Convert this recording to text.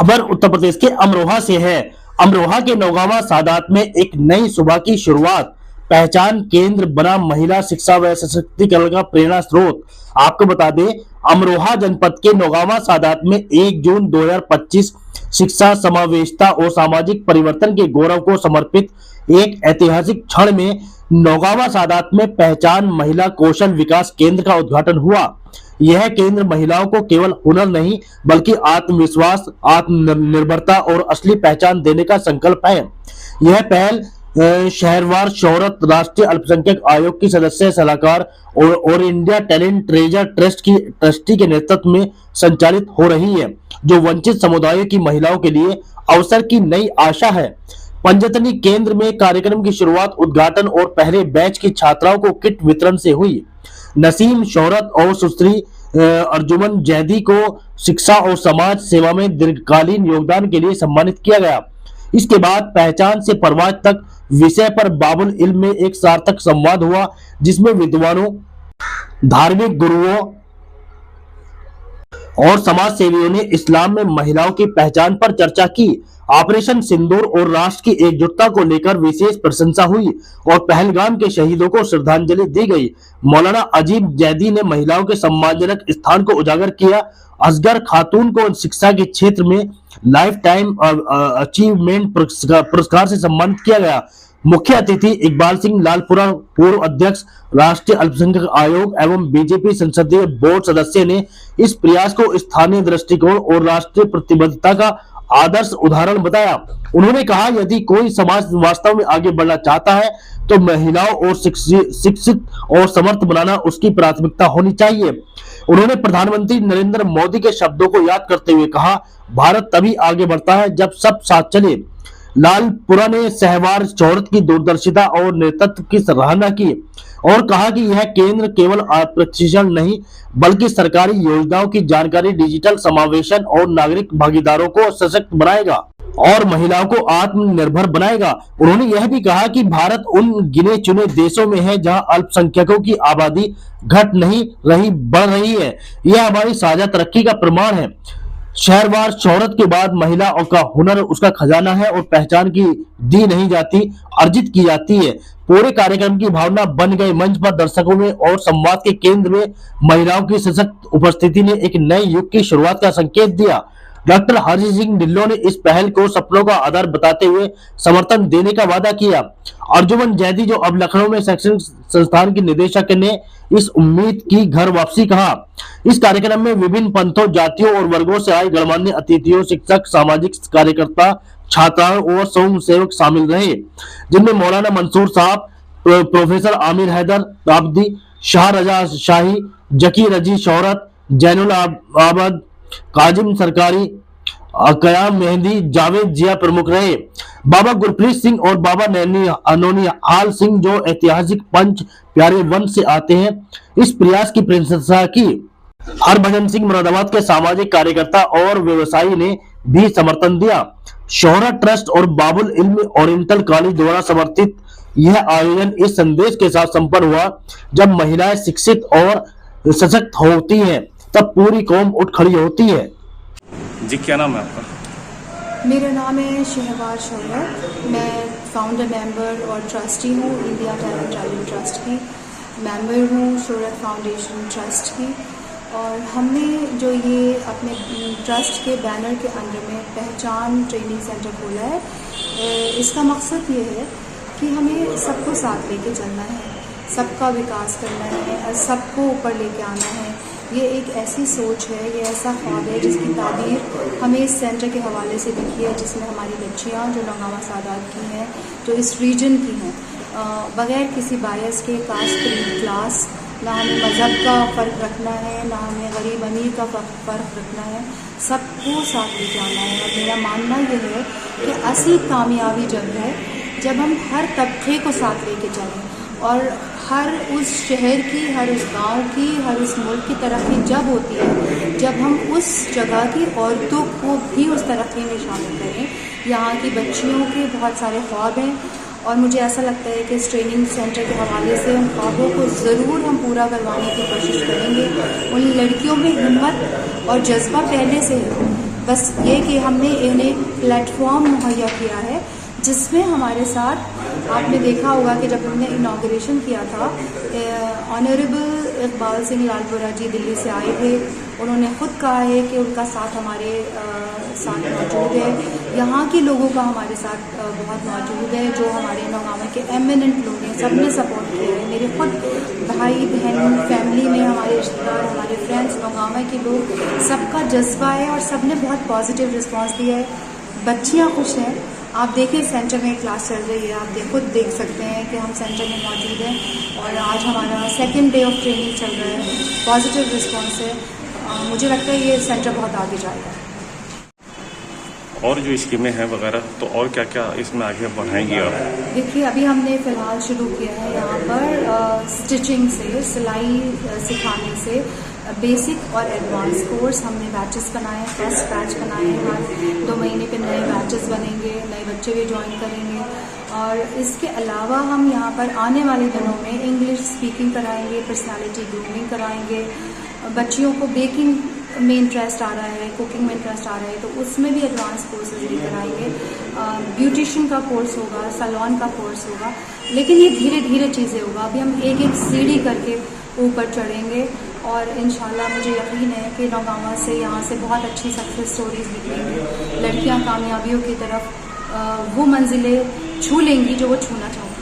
खबर उत्तर प्रदेश के अमरोहा से है। अमरोहा के नौगावा सादात में एक नई सुबह की शुरुआत। पहचान केंद्र बना महिला शिक्षा व सशक्तिकरण का प्रेरणा स्रोत। आपको बता दें, अमरोहा जनपद के नौगावा सादात में 1 जून 2025 शिक्षा, समावेशिता और सामाजिक परिवर्तन के गौरव को समर्पित एक ऐतिहासिक क्षण में नौगावा सादात में पहचान महिला कौशल विकास केंद्र का उद्घाटन हुआ। यह केंद्र महिलाओं को केवल हुनर नहीं बल्कि आत्मविश्वास, आत्मनिर्भरता और असली पहचान देने का संकल्प है। यह पहल शहरवार शोहरत राष्ट्रीय अल्पसंख्यक आयोग की सदस्य सलाहकार और इंडिया टैलेंट ट्रेजर ट्रस्ट की ट्रस्टी के नेतृत्व में संचालित हो रही है, जो वंचित समुदायों की महिलाओं के लिए अवसर की नई आशा है। पंजतनी केंद्र में कार्यक्रम की शुरुआत उद्घाटन और पहले बैच की छात्राओं को किट वितरण से हुई। नसीम शोहरत और सुश्री अर्जुमन जैदी को शिक्षा और समाज सेवा में दीर्घकालीन योगदान के लिए सम्मानित किया गया। इसके बाद पहचान से परवाज तक विषय पर बाबुल इल्म में एक सार्थक संवाद हुआ, जिसमें विद्वानों, धार्मिक गुरुओं और समाज सेवियों ने इस्लाम में महिलाओं की पहचान पर चर्चा की। ऑपरेशन सिंदूर और राष्ट्र की एकजुटता को लेकर विशेष प्रशंसा हुई और पहलगाम के शहीदों को श्रद्धांजलि दी गई। मौलाना अजीम जैदी ने महिलाओं के सम्मानजनक स्थान को उजागर किया। असगर खातून को शिक्षा के क्षेत्र में लाइफ टाइम अचीवमेंट पुरस्कार से सम्मानित किया गया। मुख्य अतिथि इकबाल सिंह लालपुरा, पूर्व अध्यक्ष राष्ट्रीय अल्पसंख्यक आयोग एवं बीजेपी संसदीय बोर्ड सदस्य, ने इस प्रयास को स्थानीय दृष्टिकोण और राष्ट्रीय प्रतिबद्धता का आदर्श उदाहरण बताया। उन्होंने कहा, यदि कोई समाज वास्तव में आगे बढ़ना चाहता है तो महिलाओं और शिक्षित और समर्थ बनाना उसकी प्राथमिकता होनी चाहिए। उन्होंने प्रधानमंत्री नरेंद्र मोदी के शब्दों को याद करते हुए कहा, भारत तभी आगे बढ़ता है जब सब साथ चले। लालपुरा ने सहवार शोहरत की दूरदर्शिता और नेतृत्व की सराहना की और कहा कि यह केंद्र केवल प्रशिक्षण नहीं बल्कि सरकारी योजनाओं की जानकारी, डिजिटल समावेशन और नागरिक भागीदारों को सशक्त बनाएगा और महिलाओं को आत्मनिर्भर बनाएगा। उन्होंने यह भी कहा कि भारत उन गिने चुने देशों में है जहां अल्पसंख्यकों की आबादी घट नहीं रही, बढ़ रही है। यह हमारी साझा तरक्की का प्रमाण है। शहरवार शोहरत के बाद महिला का हुनर उसका खजाना है और पहचान की दी नहीं जाती, अर्जित की जाती है। पूरे कार्यक्रम की भावना बन गए। मंच पर दर्शकों में और संवाद के केंद्र में महिलाओं की सशक्त उपस्थिति ने एक नए युग की शुरुआत का संकेत दिया। डॉक्टर हरजी सिंह ढिल्लों ने इस पहल को सपनों का आधार बताते हुए समर्थन देने का वादा किया। अर्जुमन जैदी, जो अब लखनऊ में शैक्षणिक संस्थान की निदेशक, ने इस उम्मीद की घर वापसी कहा। इस कार्यक्रम में विभिन्न पंथों, जातियों और वर्गों से आए गणमान्य अतिथियों, शिक्षक, सामाजिक कार्यकर्ता, छात्राओं और स्वयं सेवक शामिल रहे, जिनमें मौलाना मंसूर साहब, प्रोफेसर आमिर हैदर आबदी, शाह रजा शाही, जकी रजी शोहरत, जैनुल आबद, काजिम सरकारी, कयाम मेहंदी, जावेद जिया प्रमुख रहे। बाबा गुरप्रीत सिंह और बाबा नौनिहाल सिंह, जो ऐतिहासिक पंच प्यारे वंश से आते हैं, इस प्रयास की प्रशंसा की। हरभजन सिंह मुरादाबाद के सामाजिक कार्यकर्ता और व्यवसायी ने भी समर्थन दिया। शोहरत ट्रस्ट और बाबुल इल्म ओरिएंटल कॉलेज द्वारा समर्थित यह आयोजन इस संदेश के साथ संपन्न हुआ, जब महिलाएं शिक्षित और सशक्त होती हैं तब पूरी कौम उठ खड़ी होती है। जी, क्या नाम है आपका? मेरा नाम है शहवार शोहरत। मैं फाउंडर मेंबर और ट्रस्टी हूँ इंडिया टैलेंट ट्रस्ट की, मेंबर हूँ शोहरत फाउंडेशन ट्रस्ट की। और हमने जो ये अपने ट्रस्ट के बैनर के अंडर में पहचान ट्रेनिंग सेंटर खोला है, इसका मकसद ये है कि हमें सबको साथ लेके चलना है, सबका विकास करना है, सबको ऊपर लेके आना है। ये एक ऐसी सोच है, ये ऐसा ख्वाब है जिसकी ताबीर हमें इस सेंटर के हवाले से दिखी है, जिसमें हमारी बच्चियाँ जो नौगावा सादात की हैं, जो इस रीजन की हैं, बग़ैर किसी बायस के, कास्ट, क्लास, ना हमें मज़हब का फ़र्क रखना है, ना हमें गरीब अमीर का फ़र्क रखना है, सबको साथ लेके आना है। और मेरा मानना यह है कि असली कामयाबी जब है जब हम हर तबके को साथ लेके चलें और हर उस शहर की, हर उस गांव की, हर उस मुल्क की तरक्की जब होती है जब हम उस जगह की औरतों को भी उस तरक्की में शामिल करें। यहाँ की बच्चियों के बहुत सारे ख्वाब हैं और मुझे ऐसा लगता है कि इस ट्रेनिंग सेंटर के हवाले से उन ख्वाबों को ज़रूर हम पूरा करवाने की कोशिश करेंगे। उन लड़कियों में हिम्मत और जज्बा पहले से है बस ये कि हमने इन्हें प्लेटफॉर्म मुहैया किया है जिसमें हमारे साथ आपने देखा होगा कि जब हमने इनाग्रेशन किया था, ऑनरेबल इकबाल सिंह लालपुरा जी दिल्ली से आए थे। उन्होंने ख़ुद कहा है कि उनका साथ हमारे साथ मौजूद है। यहाँ के लोगों का हमारे साथ बहुत मौजूद है, जो हमारे नौगामा के एमिनेंट लोग हैं, सब ने सपोर्ट किया है। मेरे खुद भाई बहन फैमिली में हमारे रिश्तेदार, हमारे फ्रेंड्स, नौगामा के लोग, सबका जज्बा है और सब ने बहुत पॉजिटिव रिस्पॉन्स दिया है। बच्चियाँ खुश हैं। आप देखिए सेंटर में क्लास चल रही है, आप खुद देख सकते हैं कि हम सेंटर में मौजूद हैं और आज हमारा सेकंड डे ऑफ ट्रेनिंग चल रहा है। पॉजिटिव रिस्पॉन्स है। मुझे लगता है ये सेंटर बहुत आगे जाएगा। और जो स्कीमें हैं वगैरह, तो और क्या क्या इसमें आगे बढ़ाएंगी आप? देखिए अभी हमने फ़िलहाल शुरू किया है यहाँ पर स्टिचिंग से, सिलाई सिखाने से बेसिक और एडवांस कोर्स हमने बैचेस बनाए, फर्स्ट बैच बनाए हैं। हर 2 महीने पे नए बैचेस बनेंगे, नए बच्चे भी ज्वाइन करेंगे। और इसके अलावा हम यहाँ पर आने वाले दिनों में इंग्लिश स्पीकिंग कराएंगे, पर्सनालिटी ग्रूमिंग कराएंगे। बच्चियों को बेकिंग में इंटरेस्ट आ रहा है, कुकिंग में इंटरेस्ट आ रहा है, तो उसमें भी एडवांस कोर्सेज भी कराएंगे। ब्यूटिशियन का कोर्स होगा, सैलून का कोर्स होगा, लेकिन ये धीरे धीरे चीज़ें होगा। अभी हम एक एक सीढ़ी करके ऊपर चढ़ेंगे और इंशाल्लाह मुझे यकीन है कि नौगामा से, यहाँ से बहुत अच्छी सक्सेस स्टोरीज निकलेंगी। लड़कियाँ कामयाबियों की तरफ वो मंजिलें छू लेंगी जो वो छूना चाहती हैं।